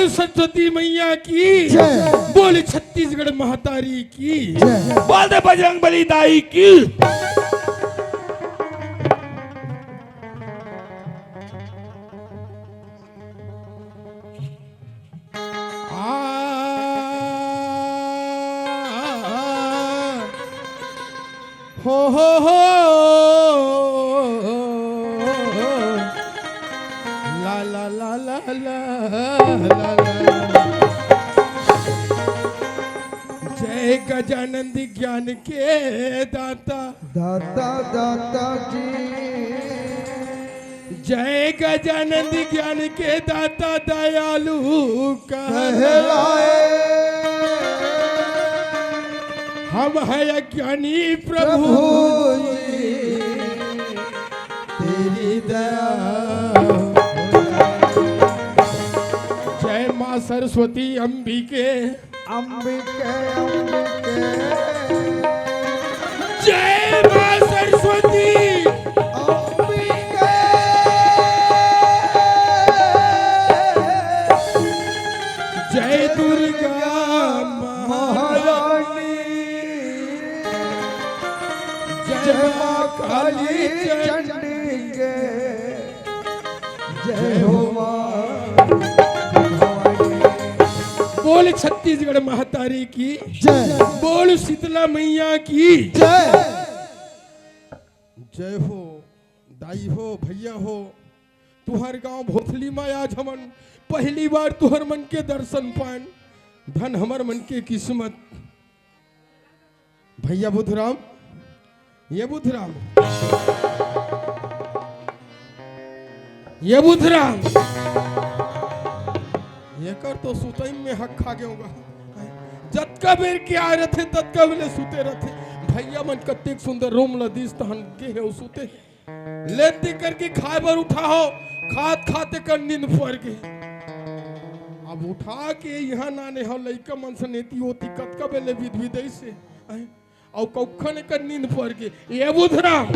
बोल सरस्वती मैया की, बोल छत्तीसगढ़ महतारी की, बोल दे बजरंग बली दाई की। हो ला ला ला ला ला ला जय गजानंद ज्ञान के दाता दाता दाता जी, जय गजानंद ज्ञान के दाता दयालु कहलाए। हम है अज्ञानी प्रभु जी, तेरी दया। जय माँ सरस्वती अंबिके, अंबिके अंबिके, जय माँ सरस्वती अंबिके, जय दुर्गा महारानी, जय माँ काली चंडी के, जय हो माँ भवानी। बोल छत्तीसगढ़ महतारी की, जय बोल शीतला मैया की जय। जय हो दाई हो भैया हो। तुहर गांव भोथली में आज हमन पहली बार तुहर मन के दर्शन पान, धन हमर मन के किस्मत। भैया बुधराम, ये बुधराम, ये बुधराम, ये कर तो सुतई में हक खा गए होगा। जतका बेर के आ रहे थे ततका बेले सुते रहते। भैया मन कत्ते सुंदर रूम लदीस तहन के है सुते लेते करके खाए बर उठा हो, खात खाते कर नींद पड़ गए। अब उठा के यहाँ नाने हो लइका मन से नेती होती कतका बेले विध विधि से और कौखन कर नींद पड़ गए। ये बुधराम,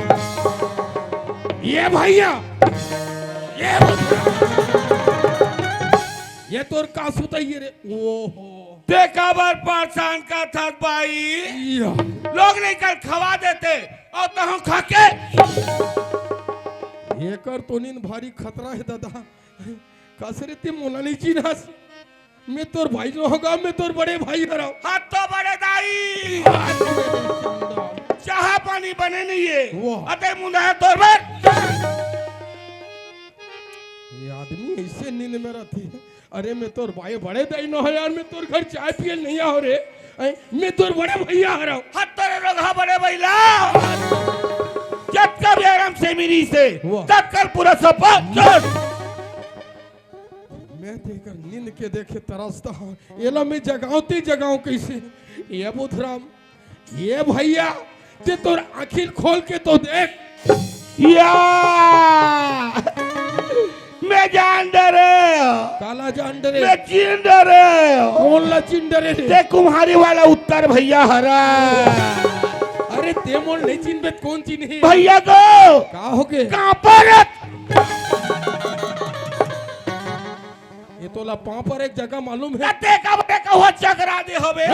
ये भैया, ये बुधराम, ये तोर का सुतई रे। ओहो देखा बार परेशान का था भाई, या लोग नहीं कर खवा देते और तो हम खा के। ये कर तो नींद भारी खतरा है दादा। कसरे ते मोला नहीं चिन्हस, मैं तोर भाई जो होगा, मैं तोर बड़े भाई हराओ। हाथ तो बड़े दाई, चाह पानी बने नहीं है वाह। अते मुंडा है तोर पर। ये आदमी ऐसे नींद में रहती है। अरे मैं तोर भाई बड़े दाई न हो यार, मैं तोर घर चाय पिए नहीं हो रे। मैं तोर बड़े भैया हराओ। हाथ तेरे लोग हा बड़े भैला जब कब आराम से मिली से वाह। तब कल पूरा सपा मैं देखकर नींद के देखे तरसता हूँ। ये लो मैं जगाऊती जगाऊं कैसे। ये बुधराम, ये भैया, ते तोर आखिर खोल के तो देख। या मैं जान डरे, काला जान डरे, मैं चीन डरे। कौन ला चिन डरे रे? ते कुम्हारी वाला उत्तर भैया हरा। अरे ते मोल नहीं चिन बे, कौन चिन है? भैया को का हो के? कहाँ पर ये तो ला पाँव पर एक जगह मालूम है। ते कब देखा हुआ चकरा दे होबे।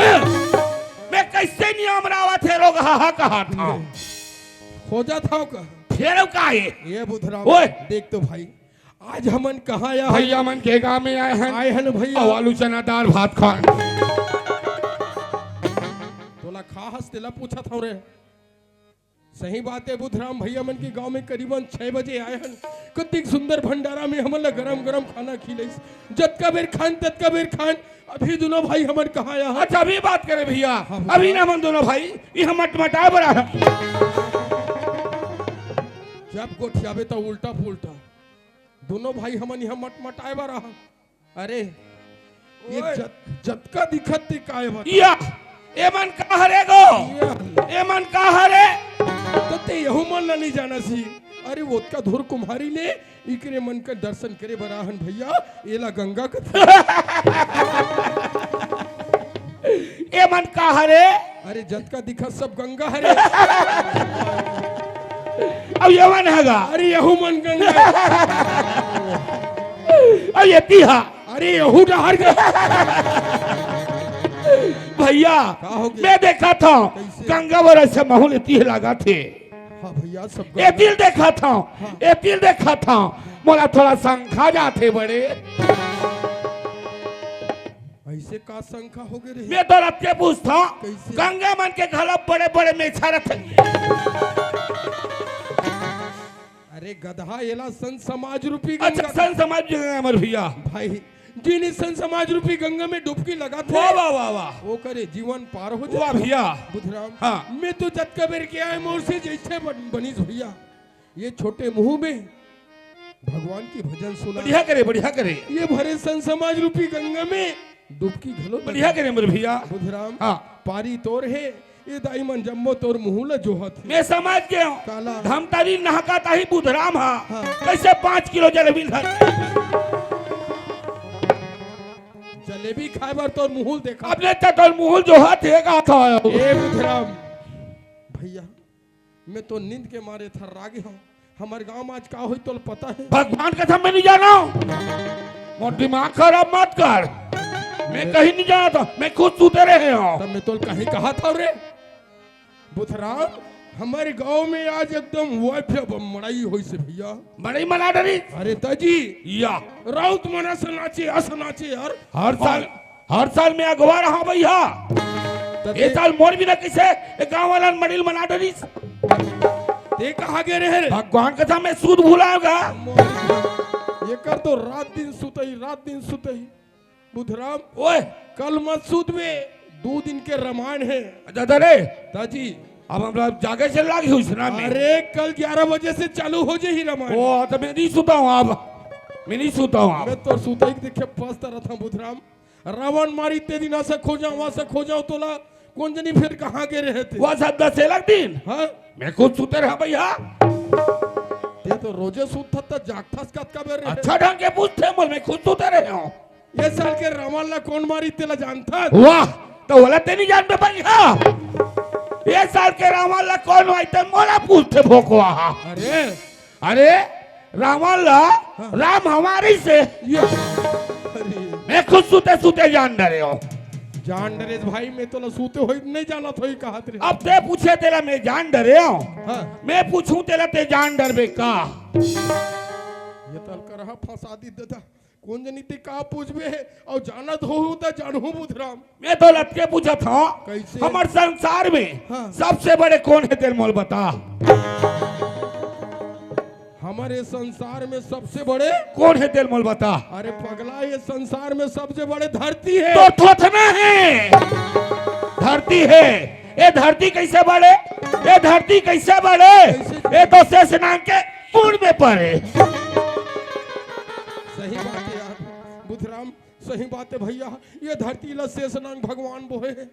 मैं कैसे नियम रावा थे लोग हा कहा था खोजा था का? फिर का ये बुधराम ओए। देख तो भाई, आज हमन कहाँ आया है? भैया मन के गाँव में आए हैं भैया। आलू चना दाल भात खान। तोला खा हंस तेला पूछा था रे। सही बात है बुधराम, भैया मन के गांव में करीबन 6 बजे आए हैं। कितनी सुंदर भंडारा में हमन ला गरम गरम खाना खिले। जतका बेर खान ततका बेर खान। अभी दोनों भाई हमन कहाँ आया है? अच्छा अभी बात करें भैया। हाँ, अभी ना मन दोनों भाई ये हम मटमटाए बड़ा है। जब गोठियाबे तो उल्टा पुल्टा दोनों भाई हमन यहाँ मटमटाए बा रहा। अरे ये जतका दिखत ते काय बा या ए मन का हरे गो, ए मन का हरे तो ते यहू मन ला नहीं जाना सी। अरे वो का धुर कुम्हारी ले इकरे मन का दर्शन करे बराहन भैया। एला गंगा का ए मन का हरे। अरे जतका दिखत सब गंगा हरे। अब ये मन हैगा। अरे यहू मन गंगा। अब ये तीहा अरे यहू डहर गया। भैया का हो गया? मैं देखा था कैसे? गंगा बर ऐसे माहौल इतनी लगा थे। हाँ भैया सब ये दिल देखा था, ये दिल देखा था, मोला थोड़ा संखा जाते बड़े। ऐसे का शंका हो गए रे? मैं तो रथ के पूछता कैसे? गंगा मन के घर बड़े बड़े मेछा रथ। अरे गधा एला संत समाज रूपी अच्छा गंगा। सन समाज अमर भैया। भाई जिन संत समाज रूपी गंगा में डुबकी लगा थे वाह वाह वाह वाह वो करे जीवन पार हो वाह जाए। भैया। बुधराम हाँ। मैं तो जतका बेर के आए मोर से जैसे बनीस भैया ये छोटे मुंह में भगवान की भजन सुना। बढ़िया करे बढ़िया करे ये भरे संत समाज रूपी गंगा में डुबकी घलो बढ़िया करे अमर भैया। बुधराम हाँ। पारी तोर है ये दाई मन जम्मो तोर मुंह ल जोहत है। मैं समझ गया हूँ काला। धमतारी नहका ताही बुधराम हा हाँ। कैसे 5 किलो जलेबी धर। जलेबी खाए बार तोर मुंह देखा। अपने तटल मुहल जो हाथ है का था। ए बुधराम भैया मैं तो नींद के मारे थर्रागे हूँ। हमारे गांव में आज का हुई तो पता है? भगवान कसम मैं नहीं जाना मोर दिमाग खराब मत कर। मैं कहीं नहीं जाना था, मैं खुद सूते रहे हूँ। तब मैं तो कहीं कहा था रे बुधराम हमारे गांव में आज एकदम वाइफ मड़ाई हुई से भैया। बड़ी मना डरी अरे ताजी या राउत मना से नाचे अस नाचे यार। हर साल मैं अगवा रहा भैया। ये साल मोर भी ना किसे गांव वाला मड़िल मना डरी। ते कहा गे रे भगवान कसम मैं सूद भूलाऊंगा। ये कर तो रात दिन सुतई बुधराम ओए कल मत सूद में 2 दिन के रामायण है। दादा रे ताजी अब हम लोग जागे से लागी हुई सुना में। अरे कल 11 बजे से चालू हो जाए ही रामायण। ओ तो मैं नहीं सोता हूँ अब, मैं नहीं सोता हूँ अब। मैं तो सुतई देखे पछता रहा बुधराम रावण मारी ते दिन से खोजा वहां से खोजा तोला कौन जनी फिर कहाँ के रहे थे? वह सब 10 अलग दिन हाँ मैं खुद सुते रहा भैया। ते तो रोजे सूत था जागथास का बेर रहे। अच्छा ढंग के पूछते मोल मैं खुद सुते रहे हूँ। ये साल के रावण ला कौन मारी तेला जानता? वाह तो बोला ते नहीं जानते भैया। ये साल के रावण ला कौन आते मोला पूछते भोकवा। अरे अरे रावण ला राम हमारी से ये अरे मैं खुद सूते सूते जान डरे हूँ। जान डरे भाई मैं तो सूते हो नहीं जाना था ही कहा तेरे। अब ते पूछे तेरा मैं जान डरे हूँ। हाँ मैं पूछूं तेरा ते जान डर बे का। ये तल कर रहा फंसा दी दादा कौन जनी ते का पूछबे और जानत हो तो जानू बुधराम। मैं तो लटके पूछा था कैसे? हमारे संसार में हाँ। सबसे बड़े कौन है तेरे मोल बता। हमारे संसार में सबसे बड़े कौन है तेरे मोल बता। अरे पगला ये संसार में सबसे बड़े धरती है। तो थोथना है धरती है। ये धरती कैसे बढ़े, ये धरती कैसे बढ़े। ये तो शेष नाग के कुंड में पड़े। सही बात है यार बुधराम सही बात है भैया। ये धरती ला शेषनाग भगवान बोहे है।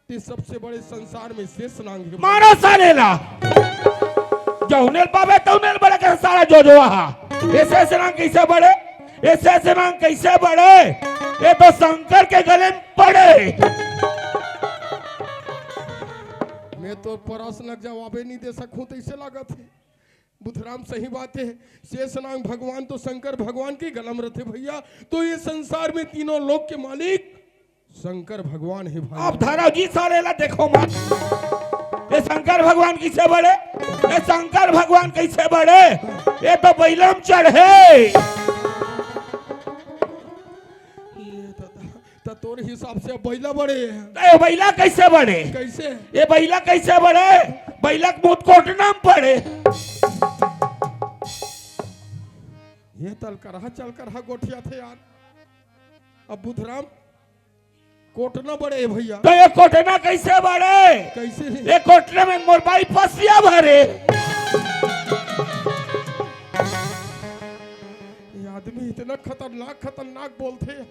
ते सबसे बड़े संसार में शेषनाग है। मारो सालेला जौनेल पावे तौनेल बड़े के सारा जो वहा। ये शेष नाग कैसे बढ़े, ये शेष नाग कैसे बढ़े। ये तो शंकर के गले में पड़े। मैं तो प्रश्न जवाबे नहीं दे सकूं तो इसे लागत है बुधराम। सही बात है शेषनाग भगवान तो शंकर भगवान की गलम रहते भैया। तो ये संसार में तीनों लोक के मालिक शंकर भगवान है भाई। अब धरा जी सालेला देखो मत। ये शंकर भगवान कैसे बढ़े, ये शंकर भगवान कैसे बढ़े। ये तो बैलम चढ़े। तो तोर हिसाब से बैला बड़े हैं। तो ये बैला कैसे बढ़े, कैसे? ये बैला कैसे बढ़े। बैला के मुँह कोटना में पड़े। ये तल करहा चल करहा गोठिया थे यार। अब बुधराम कोटना बड़े भैया। तो ये कोटना कैसे बढ़े। कैसे? ये कोटने में मोर भाई फसिया भरे। ये आदमी इतना खतरनाक बोलते हैं।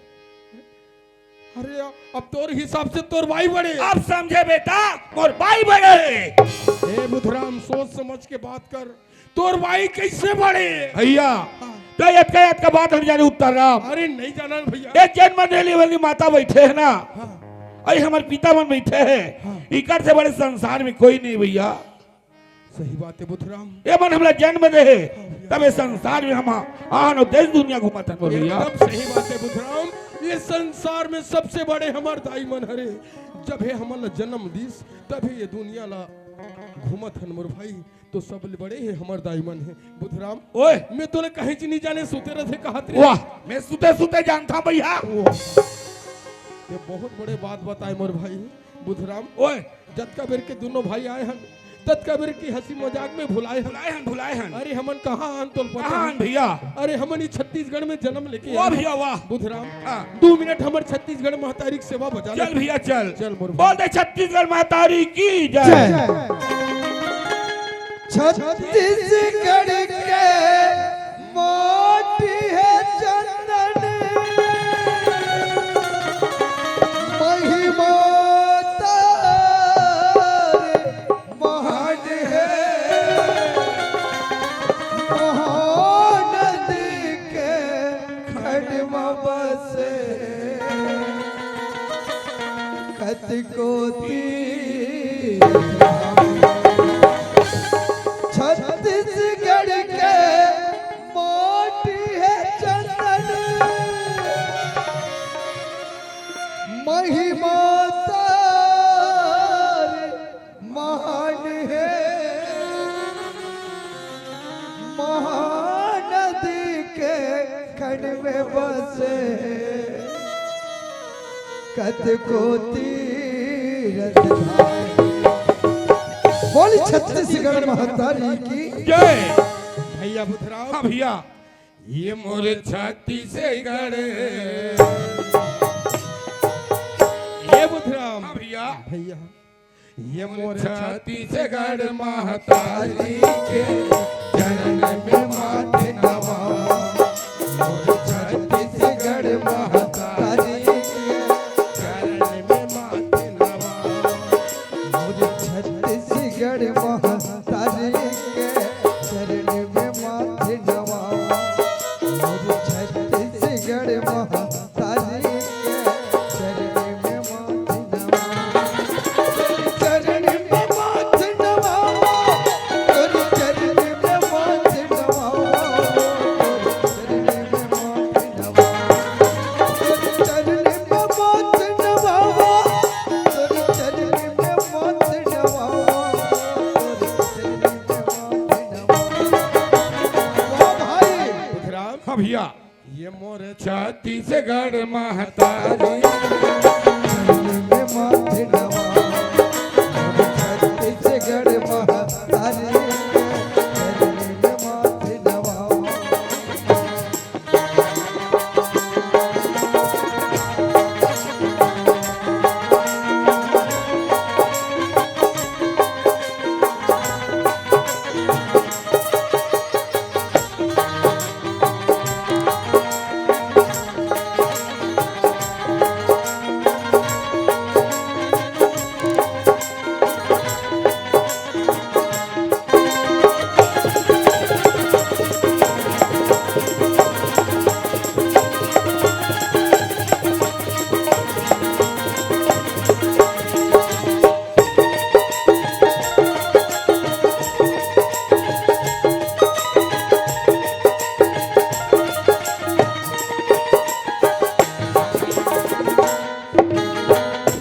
अरे अब तोर हिसाब से तोर भाई बड़े। अब समझे बेटा मोर भाई बड़े। ए बुधराम सोच समझ के बात कर। तोर भाई कैसे बड़े भैया। तो यत का बात हम जाने उत्तर राम। अरे नहीं जाना भैया। एक जन्म देने वाली माता बैठे है ना। हाँ। अरे हमारे पिता मन बैठे हैं। हाँ। इकर से बड़े संसार में कोई नहीं भैया। सही बात है बुधराम। ये मन हमरा जन्म दे हाँ भैया। तबे संसार में हम आन देश दुनिया घूमत हन मोर भैया। एकदम सही बात है बुधराम। ये संसार में सबसे बड़े हमार दाई मन हरे। जब हे हमारा जन्म दिस तभी ये दुनिया ला घूमत हन मोर भाई। तो सब बड़े है हमार दाई मन है बुधराम। ओए मैं तोले कहीं च नहीं जाने सुते रहे कहत रे। वाह मैं सुते सुते जानता भैया। ये बहुत बड़े बात बताए मोर भाई बुधराम। ओए जतका बेर के दोनों भाई आए हन ततका बेर की हंसी मजाक में भुलाए हन। भुलाए हन। अरे हमन कहाँ आन तोल पता कहाँ है? भैया? अरे हमन ही छत्तीसगढ़ में जन्म लेके वाह आए। भैया वाह। बुधराम हाँ। 2 मिनट हमर छत्तीसगढ़ महतारी की सेवा बजा ले। चल भैया चल चल मोर बोल दे छत्तीसगढ़ महतारी की जय। जय छत्तीसगढ़ के माटी है चंदन महिमा तारे महान है महानदी के खड़ में बसे कतको तीर छत्तीसगढ़ के माटी है चंदन महिमा तारे महान है महानदी के खंड में बसे कतको तीरथ धाम। बोली छत्तीसगढ़ महतारी की जय। भैया बुधराम। हाँ भैया ये मोर छत्तीसगढ़। ये बुधराम। हाँ भैया भैया ये मोर छत्तीसगढ़ महतारी के चरण में माथे नवाओ। मोर छत्तीसगढ़ महतारी के चरण में माथे नवाओ। मोर छत्तीसगढ़ महतारी के चरण में माथे नवाओ। मोर छत्तीसगढ़ महतारी के चरण में माथे नवाओ। चरण में माथे नवाओ। तोर चरण में माथे नवाओ। चरण में माथे नवाओ। चरण में माथे नवाओ। तोर चरण में माथे नवाओ। वाह भाई बुधराम। हाँ भैया ये मोर छत्तीसगढ़ महतारी में माथे नवाओ। छत्तीसगढ़ महतारी चरण में माथे नवाओ।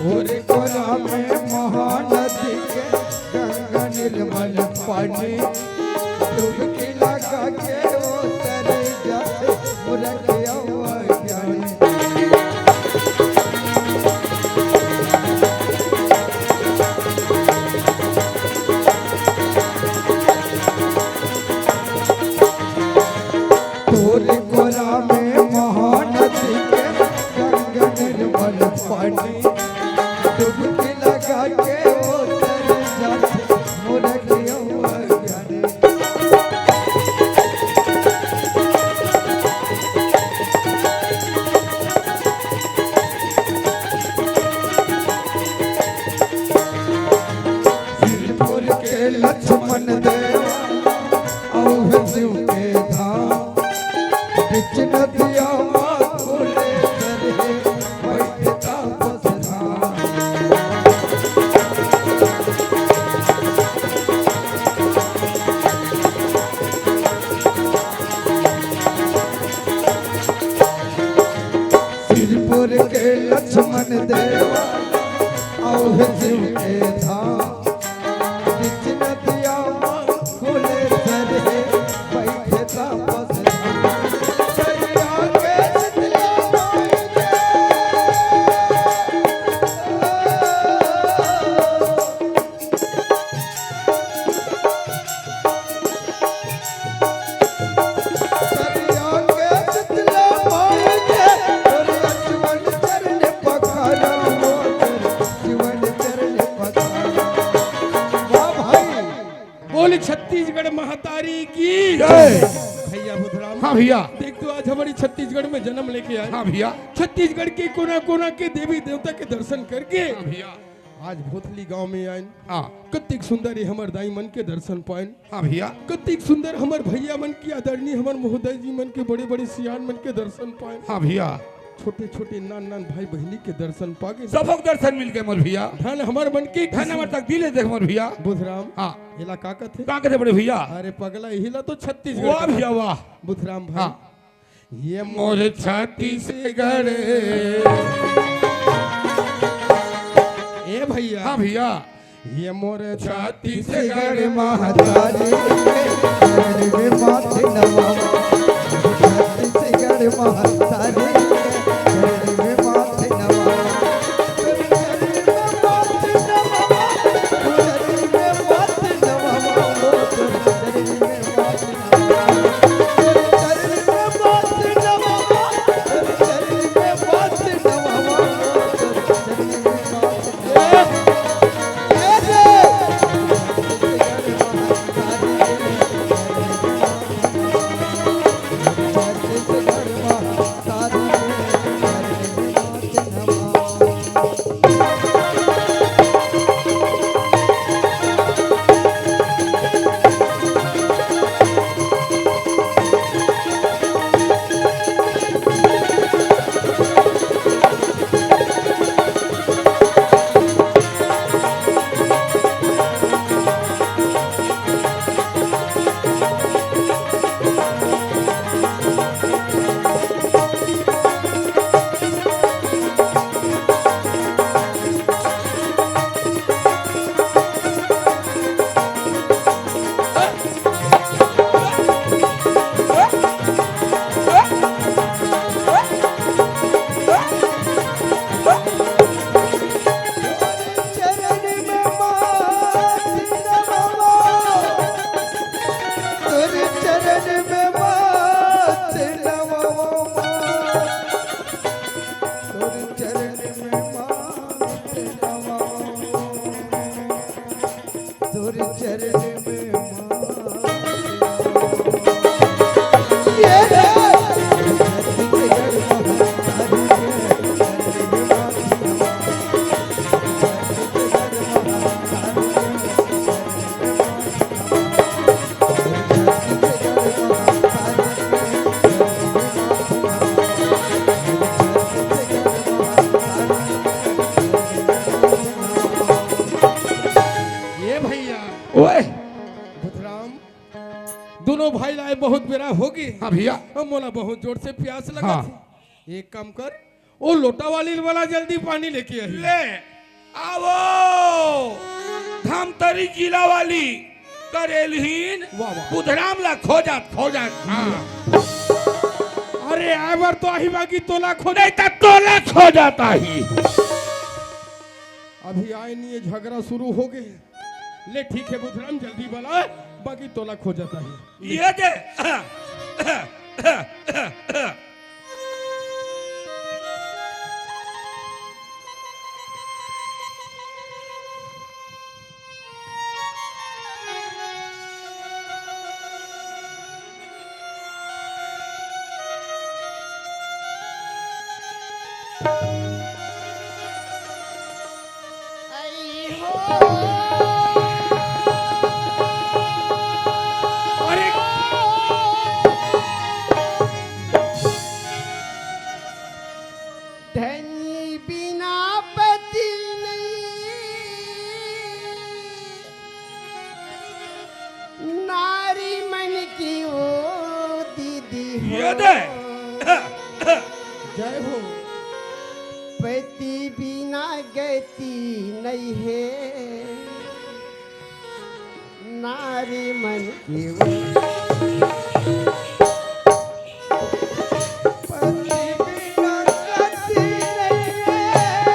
और कोरा में महानदी के गंगा निर्मल पानी डुबकी लगा के उतर जाए मुरखिया ज्ञानी। तोर कोरा में महानदी के गंगा निर्मल पानी डुबकी लगा के उतर जाते मुरखिया ज्ञानी। सिरपुर के लक्ष्मण देवा औह शिव के धाम बिच नदिया माथुले करे बैठता बस धाम। शिव के धाम बीच नदिया खुले सरे बैठे तापस दरिया के शीतला दरिया के शीतला मांगे और लक्ष्मण चरण पखारा शिवन चरण पखारा। वाह भाई बोली छत्तीसगढ़ महतारी की जय। भैया बुधराम। हाँ भैया। देख तो आज हमारी छत्तीसगढ़ में जन्म लेके आए। हाँ भैया। छत्तीसगढ़ के कोना कोना के देवी देवता के दर्शन करके हाँ भैया। आज भोथली गांव में आए। हाँ कत्तिक सुंदर ये हमर दाई मन के दर्शन पाए। हाँ भैया। कत्तिक सुंदर हमर भैया मन की आदरणीय हमर महोदय जी मन के बड़े बड़े सियान मन के दर्शन पाए। हाँ भैया। छोटे छोटे नान नान भाई बहनी के दर्शन पागे। सबक दर्शन मिल के मोर भैया। धन हमार मन के धन हमार तक दिले देख मोर भैया। बुधराम। हाँ इलाका का थे कहाँ के थे बड़े भैया। अरे पगला हिला तो छत्तीसगढ़ वाह का। भैया वाह। बुधराम भाई हाँ। ये मोर छत्तीसगढ़। ए भैया। हाँ भैया। ये मोर छत्तीसगढ़ महतारी चरण में माथे नवावा छत्तीसगढ़ महतारी चरण में माथे नवावा चरण में माथे नवावा चरण में माथे नवावा चरण में माथे नवावा चरण में माथे नवावा चरण में माथे नवावा चरण में माथे ओए बुधराम दोनों भाई लाए बहुत बेरा होगी। हाँ भैया। हम मोला बहुत जोर से प्यास लगा हाँ। थी। एक काम कर वो लोटा वाली वाला जल्दी पानी लेके आई। ले आवो धमतरी जिला वाली करेलहीन वाह वाह। बुधराम ला खोजात खोजात। हाँ अरे आए बार तो आही बाकी तोला खो नहीं तो तोला खो जाता ही। अभी आए नहीं ये झगड़ा शुरू हो गए। ले ठीक है बुधराम जल्दी वाला बाकी तोला खो जाता है। ये दे धनी बिना पति नहीं नारी मन की ओ दीदी ये दे जय हो। पति बिना गए कहती नहीं है नारी मन की वो पति बिना गति नहीं है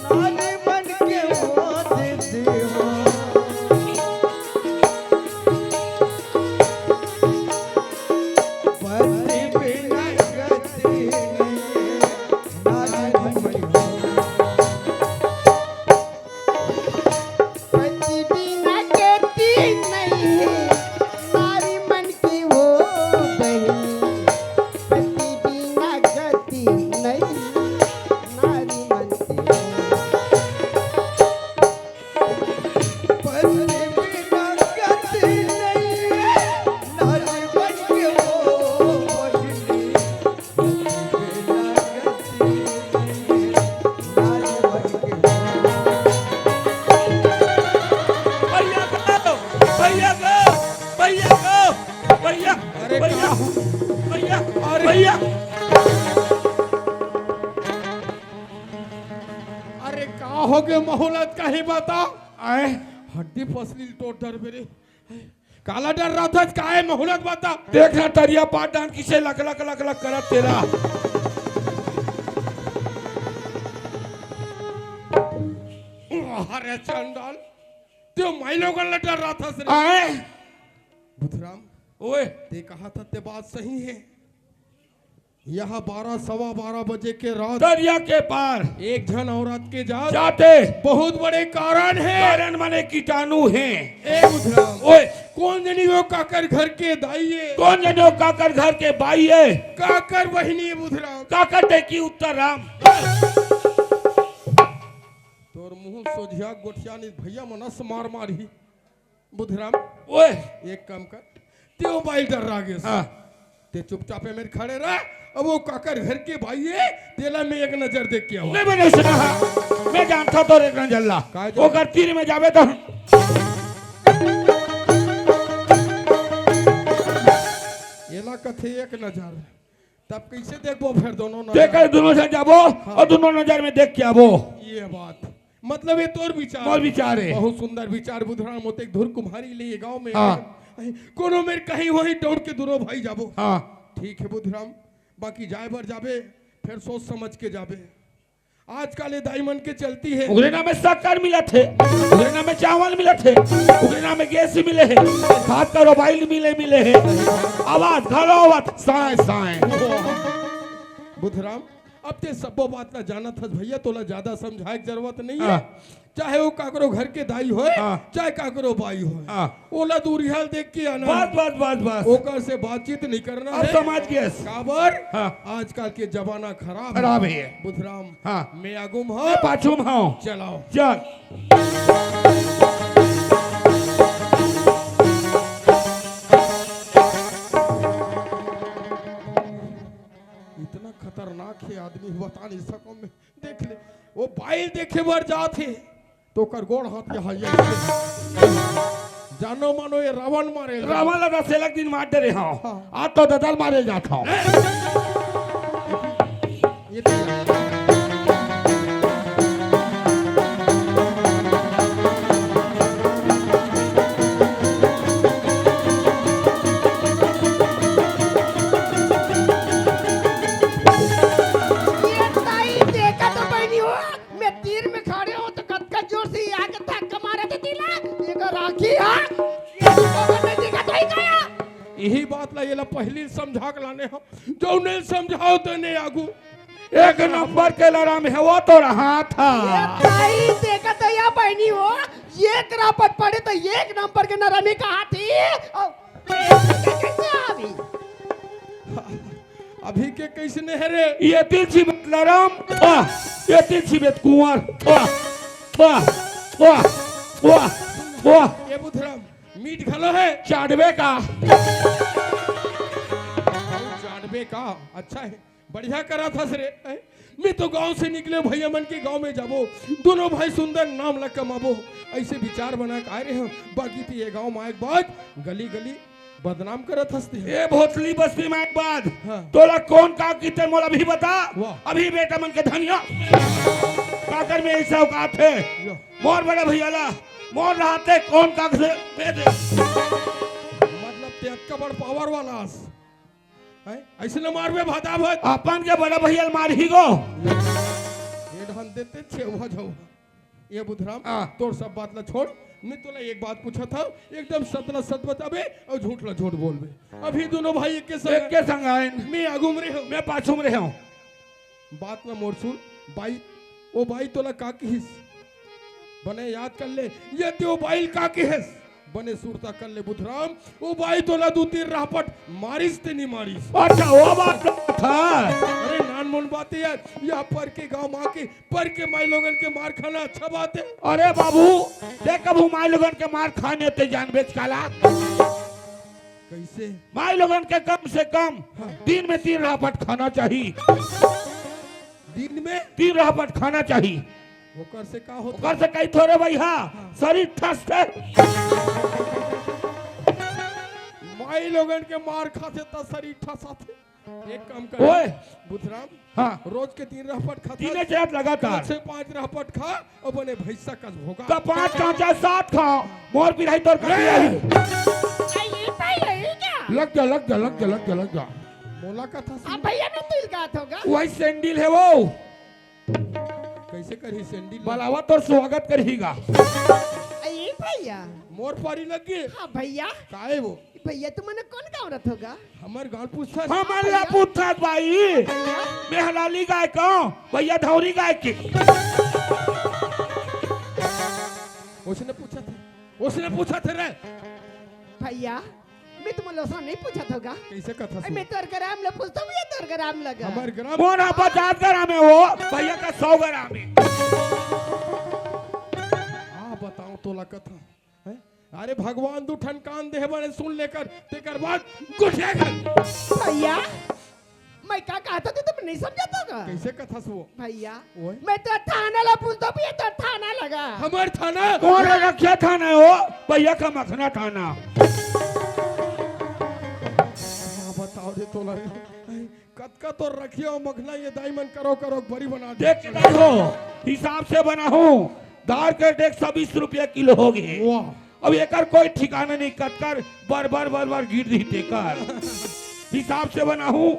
नारी मन के वो देती हो पति बिना गति नहीं है नारी मन हो पति बिना कहती नहीं है नारी मन की वो बहनी पति बिना गति नहीं नारी मन की वो पति बिना गति नहीं है नारी मन के वो बहिनी पति बिना गति नहीं है नारी मन के वो भैया को भैया को भैया अरे भैया कहाँ? भैया अरे भैया अरे का हो गए मोहलत का ही बता आए हड्डी फसली टोट डर मेरे काला डर रहा था का है मोहलत बता देखना तरिया पाट डांट किसे लक लक लक लक करा तेरा अरे चंडाल त्यो माइलो का डर रहा था सिर्फ आए बुधराम ओए ते कहा था ते बात सही है यहाँ 12 बजे के रात दरिया के पार एक जन औरत के जात जाते बहुत बड़े कारण है कारण माने कीटाणु हैं ए बुधराम ओए कौन जनी वो काकर घर के दाई है कौन जनो काकर घर के बाई है काकर बहिनी है बुधराम काकर टेकी उत्तर राम तोर मुंह सोझिया गोठिया ने भैया मनस मार मारी बुधराम ओए एक काम कर त्यो बाइल डर रहा गया हाँ ते चुपचाप मेरे खड़े रहा अब वो काकर घर के भाई है तेला में एक नजर देख के हुआ नहीं मैंने सुना मैं जानता तो एक जल्ला काय वो कर तीर में जावे तो एला कथे एक नजर तब कैसे देखबो फिर दोनों देखकर दोनों से जाबो और दोनों नजर में देख के आबो ये बात मतलब ये तोर विचार मोर विचार है बहुत सुंदर विचार बुधराम मोते एक धुर कुम्हारी लिए गांव में हाँ। कोनो मेरे कहीं वही दौड़ के दोनों भाई जाबो हाँ ठीक है बुधराम बाकी जाए बर जाबे फिर सोच समझ के जाबे आजकल ये दाईमन के चलती है उगरे नाम में शक्कर मिला थे उगरे नाम में चावल मिला थे उगरे नाम में गैस मिले है खाद का मोबाइल मिले है आवाज घरो आवाज साए साए बुधराम अब ते सबो बात ला जाना था भैया तोला ज्यादा समझाए की जरूरत नहीं है हाँ। चाहे वो काकरो घर के दाई हो हाँ। चाहे काकरो बाई हो हाँ। ओला दूरी हाल देख के आना बस बस बस बस ओकर से बातचीत नहीं करना अब है समझ गए काबर हाँ। आजकल के जमाना खराब खराब है बुधराम हाँ। मैं आगुम मैं हाँ पाछू में हूँ चलाओ चल इतना खतरनाक है आदमी बता नहीं सको मैं देख ले वो बाइल देखे बर जाते तो कर गोड़ हाथ के हाइया जानो मानो ये रावण मारे रावण लगा सेलक दिन मार दे रहे हाँ। हूँ आज तो ददल मारे जाता हूँ ये तो ये ताई देखा तो बहनी हो मैं तीर में खड़े हो तो कतका जोर से आके धक्का मारे थे तिला ये का राखी है ये तो मैं देखा तो ही गया यही बात ला ये ला पहली समझा के लाने हो जो नहीं समझाओ तो नहीं आगू एक नंबर के लड़ा में है वो तो रहा था ये ताई देखा तो या बहनी हो ये करापट पड़े तो एक नंबर के नरमी कहा थी और कैसे अभी अभी के कैसे है रे ये तीन छिबत लरम ये तीन छिबत कुंवर वाह वाह वाह वाह ये बुधराम मीट खलो है चाटवे का जानबे का अच्छा है बढ़िया करा था सरे मैं तो गांव से निकले भैया मन के गांव में जाबो दोनों भाई सुंदर नाम ला कमाबो ऐसे विचार बना के आ रहे हैं बाकी तो ये गांव में एक बात गली गली बदनाम करत हस्ती है। ए भोसली बस्ती में एक बात हाँ। तोला कौन का कीते मोला भी बता वाह। अभी बेटा मन के धनिया काकर में ऐसा औकात है यो, मोर बड़े भैया ला मोर रहते कौन का से दे दे मतलब ते का बड़ पावर वाला हस है ऐसे न मारबे भादा भत अपन के बड़े भैया मार ही गो ये ढन देते छेवा जाओ ये बुधराम हाँ। तोर सब बात ला छोड़ मैं तोला एक बात पूछा था एकदम सत ला सत बताबे और झूठ ला झूठ बोलबे अभी दोनों भाई एक के एक संग के संग आइन मैं आगू में रहे मैं पाछू में रहा हूँ बात में मोर सुन भाई ओ भाई तोला का की हिस बने याद कर ले ये त्यो बाइल का की हिस बने सुरता कर ले बुधराम ओ भाई तोला दू तीर रापट मारिस ते नहीं मारिस अच्छा वो बात था अरे नान मन बात है यार यहाँ पर के गांव माँ के पर के माई लोगन के मार खाना अच्छा बात है अरे बाबू देख कबू माई लोगन के मार खाने ते जान बेच काला कैसे माई लोगन के कम से कम हाँ। दिन में 3 रापट खाना चाहिए दिन में 3 रापट खाना चाहिए होकर से का होता ओकर से कई थोड़े भैया शरीर ठस है माई लोगन के मार खाते ता शरीर ठसाते एक काम कर ओए बुधराम हाँ रोज के 3 रहपट खाता तीने चार लगातार 4 से 5 रहपट खा और बने भैंसा का भोगा तो 5 कांचा 7 खाओ मोर पिराई तोर कर ये भैया ये क्या लग जा लग जा लग जा लग जा लग जा मोला का था अब भैया में तिल गात होगा वही सैंडल है वो कैसे करी सैंडल बलावा तोर स्वागत करेगा ये भैया मोर पारी लग गई हाँ भैया काहे वो भैया तुम मने कौन गाँव रथ होगा हमार गांव पूछता हमारा पुत्र भाई भैया मैं हलाली गाय का भैया धौरी गाय की उसने पूछा था रे भैया मैं तुम लोसा नहीं पूछा होगा कैसे कथा सुन मैं तोर ग्राम ले पूछता हूँ ये तोर ग्राम लगा हमार ग्राम मोरा 50 ग्राम है वो भैया का 100 ग्राम है हाँ बताओ तोला कथा हैं? अरे भगवान दू ठन कान देह बने सुन लेकर तेकर बाद गुठेगा भैया मैं क्या कहता था तुम नहीं समझा होगा कैसे कथा सो भैया ओए मैं तो थाना ला पूछता हूँ ये तो थाना लगा हमार थाना कौन रखा थाना है वो भैया का मखना थाना हाँ बताओ रे तोला रे कतका तो रखियो मखना ये दाईमन करो करो बड़ी बना दे देख के देखो हिसाब से बना हूँ दाल के डेक 120 रुपया किलो हो गए वाह अब एकर कोई ठिकाना नहीं कटकर बार गिर दी टेकर हिसाब से बना हूँ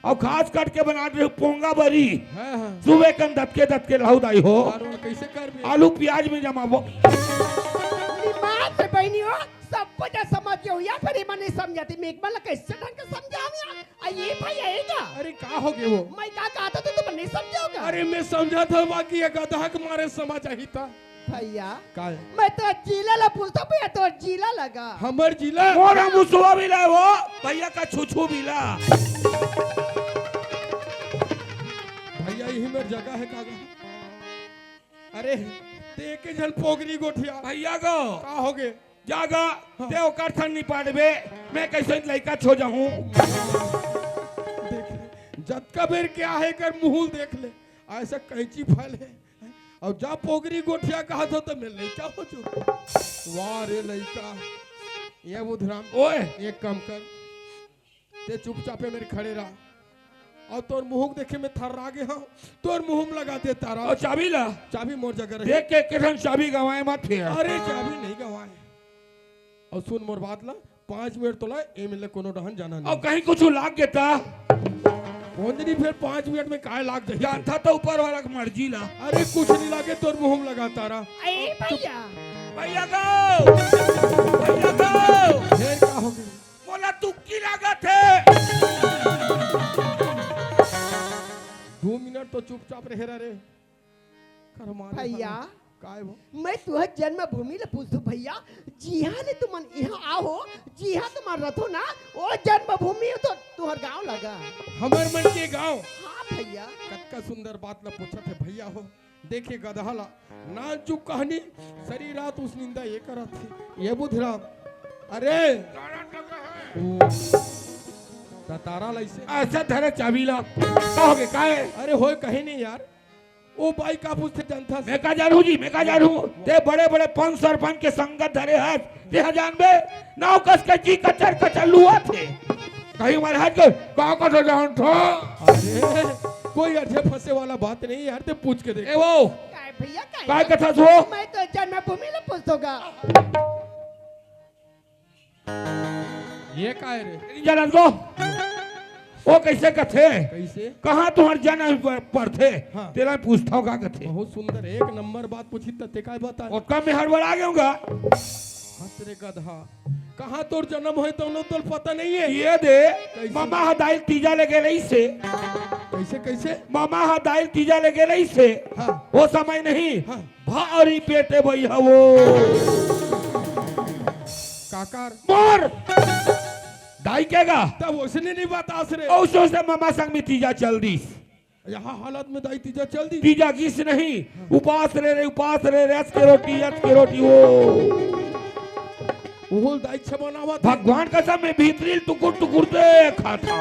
और खास कट के बना रहे पोंगा बरी हाँ हाँ सुबह कन दत के लाहू दाई हो दारू कैसे कर भी आलू प्याज में जमाबो दिमाग से बहनी हो सब कुछ समझ गया या फिर मैं नहीं समझाती मैं एक बार कैसे ढंग से समझाऊंगा ये भैया है क्या अरे का हो गए वो मैं क्या कहता था तुम नहीं समझोगा अरे मैं समझा था बाकी ये गधा के मारे समझ आई था भैया का है? मैं तो जिला ला पूछता भैया तो जिला लगा हमर जिला मोरा मुसवा भी ला वो भैया का छुछू भी ला भैया यही मेरी जगह है कागा अरे ते के जन पोगरी गोठिया भैया को का हो गए जागा ते ओकर थन नहीं पाड़बे मैं कैसे लड़का छो जाऊं देख ले जतका बेर क्या है कर मुंह देख ले ऐसा कैंची फैल है और जा पोगरी गोठिया कहा था तो मैं लड़का हो चुका वाह रे लड़का ये बुधराम ओए एक काम कर ते चुपचापे मेरे खड़े रहा और तोर मुंह देखे में थर आगे हाँ तोर मुंह में लगा दे तारा और चाबी ला चाबी मोर जगह रही देख के किधर चाबी गवाए मत फिर अरे चाबी नहीं गवाए और सुन मोर बात ला 5 मिनट तो ला ए मिले कोनो डहन जाना और नहीं कहीं कुछ लाग गेता कौन फिर 5 मिनट में काय लाग दही जानता तो ऊपर वाला की मर्जी ला अरे कुछ नहीं लागे तोर मुंह में लगा तारा अरे भैया भैया को फिर का हो गई बोला तुक्की लागत है 2 मिनट तो चुपचाप रहे रे कर मारे भैया काय वो मैं तुह जन्मभूमि ले पूछू भैया जी हाँ ले तुम यहाँ आओ जी हाँ तुम्हार रथो ना वो जन्मभूमि तो तुहर गांव लगा हमर मन के गांव हाँ भैया कतका सुंदर बात ला पूछा थे भैया हो देखे गदहाला ना चुप कहानी सारी रात उस निंदा ये करा थी ये बुधराम अरे तारा लाइसे ऐसा धरे चाबी ला कहोगे काहे अरे होए कहीं नहीं यार वो बाई का पूछते जनता से मैं का जानू जी, मैं का जानू ते बड़े बड़े पंच सरपंच के संगत धरे हाथ ते जानबे नाव कस के जी कचर कचर लुआ थे कहीं हमारे हाथ के का तो जान था। अरे कोई अर्जे फंसे वाला बात नहीं यार, ते पूछ के देख। ए वो काय भैया काय कथा सो मैं तो जन्मभूमि में पूछूंगा। ये काय रे जानत को वो कैसे कथे कैसे? कहाँ तुम्हार जन्म पर थे हाँ। तेरा पूछता हूँ का कथे बहुत सुंदर एक नंबर बात पूछी ते काय बता। और कम में हड़बड़ा गया हंस रे गधा, कहाँ तोर जन्म है तो तो पता नहीं है। ये दे कैसे? मामा हदाइल तीजा लगे रही से कैसे कैसे? मामा हदाइल तीजा लगे रही से हाँ वो समय नहीं हाँ भारी पेटे भई वो काकार मोर दाई केगा तब उसने नहीं बता रे। और से मामा संग में तीजा चल दी यहाँ हालत में दाई तीजा चल दी। तीजा किस नहीं उपास रे रस के रोटी वो दाई छबनावा भगवान कसम में भीतरी टुकुर दे खाता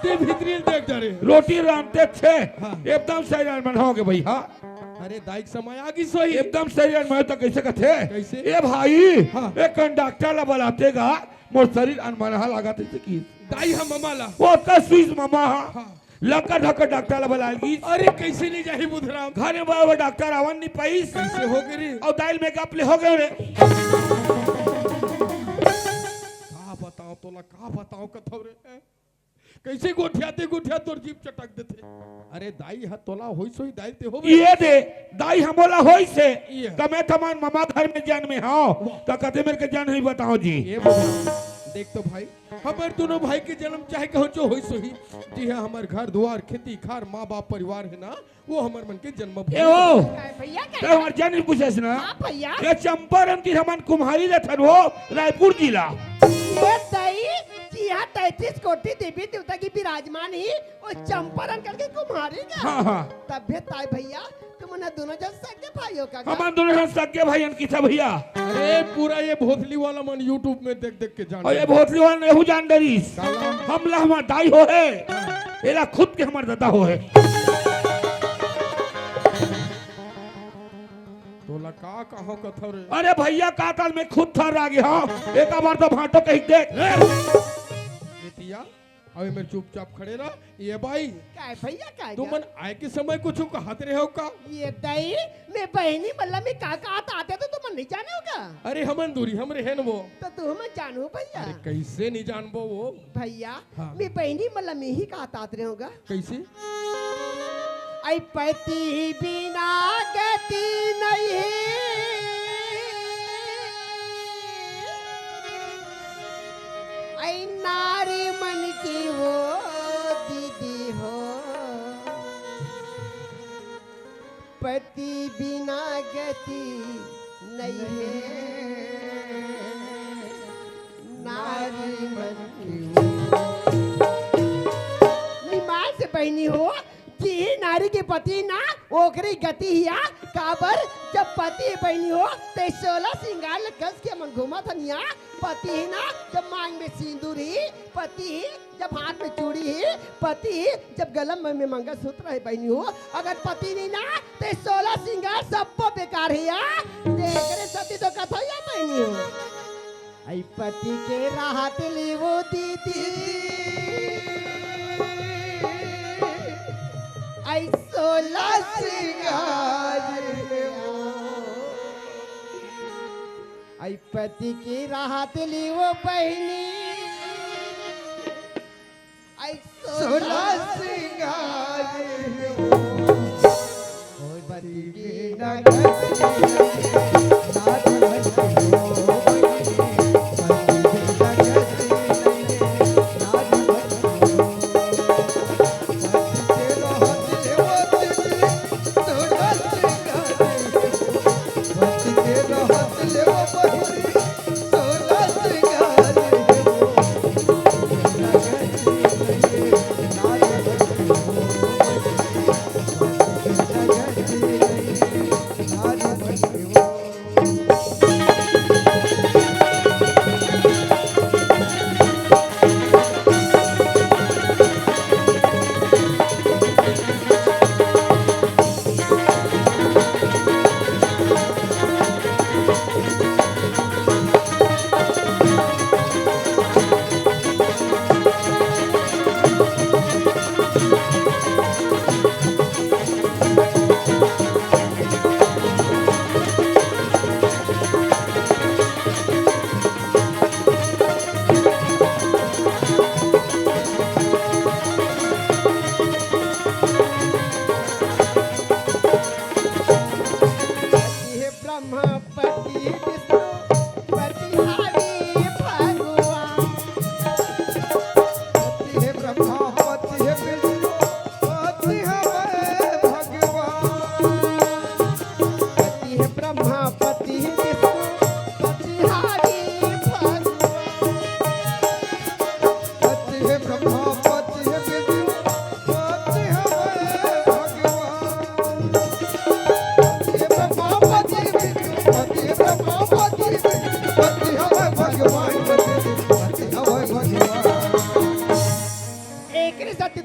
ते भीतरी देख जा रे रोटी रामते छे हाँ। एकदम शरीर मन हो गए भाई हाँ अरे दाई के समय आगी सोई एकदम शरीर में तो कैसे कथे कैसे? ए भाई हाँ। एक कंडक्टर ला बुलातेगा मोर शरीर अनमनहा लगाते से की दाई हम ममाला। वो का स्विस मामा हाँ। लका ढका डॉक्टर ला बुलाएगी अरे कैसे नहीं जाही बुधराम? घर में बाबा डॉक्टर आवन नहीं पाइस कैसे हो गई रे? और दाइल में कपले हो गए रे का बताओ तोला का बताओ कथव रे? कैसे गोठिया तोर जीप चटक देते। अरे दाई हा तोला होई सोई दाई ते हो ये दे दाई हमोला होई से ये। कमे थमान मामा घर में जान में हाँ तो कहते मेरे के जान नहीं बताओ जी ये बुधराम देख तो भाई हमारे दोनों भाई के जन्म चाहे कहो जो होई सोही जी हाँ हमारे घर द्वार खेती खार माँ बाप परिवार है ना वो हमारे मन के जन्म ए ओ काय भैया तो काय हमारे जान पूछे ना हाँ भैया ये चंपारण की हमन कुम्हारी रहथन वो रायपुर जिला ये दई जी हाँ 33 कोटि देवी देवता की विराजमान ही वो चंपारण करके कुम्हारी का हाँ हाँ तब भी ताई भैया तुमने दोनों जन सगे भाइयों का हमारे दोनों हाथ सके भाई की था भैया अरे पूरा ये भोसली वाला मन यूट्यूब में देख देख के जान और ये भोसली वाला नहीं जान डरीस काला हम ला हमार दाई हो है एला खुद के हमार दादा हो है तोला का कहो कथव रे? अरे भैया का काल में खुद था रागे हाँ एक बार तो भाटो कहीं देख बेटिया अबे मेरे चुपचाप खड़े रह। ये भाई काय भैया काय तुम मन आए के समय कुछ कहते रहे हो का? ये दई मैं बहनी मल्ला में काका आते तो तुम नहीं जाने होगा अरे हमन दूरी हमरे है न वो। तो तुम जानू भैया अरे कैसे नहीं जानबो वो? भैया हाँ। मैं बहनी मल्ला में ही का आते होगा कैसे? आई पति बिना गति नहीं आई नारी मन की वो दीदी हो पति बिना गति नहीं है नारी मन की वो निमाय से बहनी हो जी नारी के पति ना ओकरी गति हिया काबर जब पति बहनी हो ते 16 सिंगार कस के मन घुमा थनिया पति ही ना जब मांग में सिंदूर ही पति ही जब हाथ में चूड़ी ही पति ही जब गलम में मंगलसूत्र है बहनी हो अगर पति नहीं ना ते 16 सिंगार सब बेकार हिया देखरे सती तो कथा या बहनी हो आई पति के राहत ली वो दीदी आई 16 सिंगार आई पति की राहत ली वो बहनी आई 16 सिंगार पति की Thank you.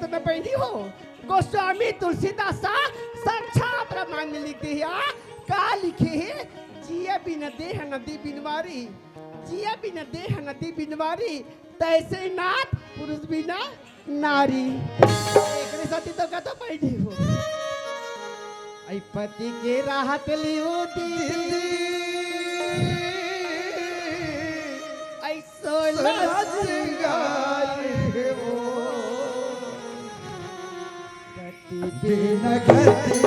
तो न पहनी हो गोस्वामी तुलसीदास साक्षात रामायण में लिखते हैं का लिखे है जिया बिन देह नदी बिनवारी जिया बिन देह नदी बिनवारी तैसे नाथ पुरुष बिना नारी एकरे साथी तो का तो पहनी हो आई पति के राहत लियो दीदी आई सोना सिंगार हो पति बिन गति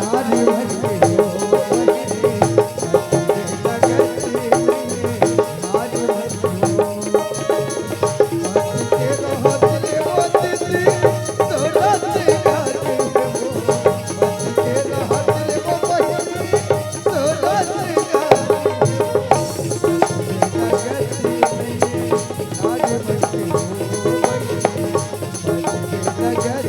नारी बनके हो Nagati